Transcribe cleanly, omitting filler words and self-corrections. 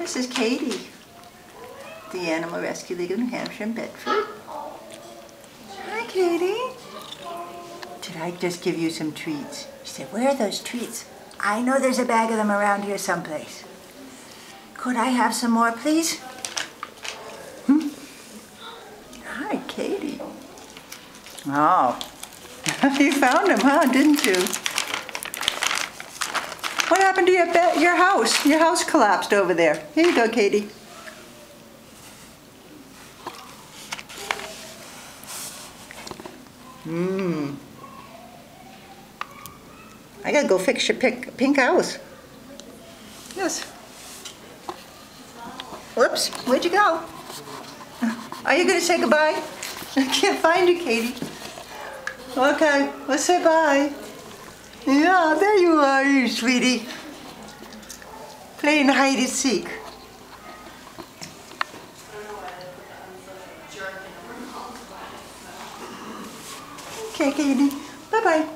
This is Katie, the Animal Rescue League of New Hampshire in Bedford. Hi, Katie. Did I just give you some treats? She said, where are those treats? I know there's a bag of them around here someplace. Could I have some more, please? Hi, Katie. Oh, you found them, huh? Didn't you? What happened to your house? Your house collapsed over there. Here you go, Katie. I gotta go fix your pink house. Yes. Whoops, where'd you go? Are you gonna say goodbye? I can't find you, Katie. Okay, let's say bye. Yeah, there you are, you sweetie. Playing hide and seek. Okay, Katie. Bye-bye.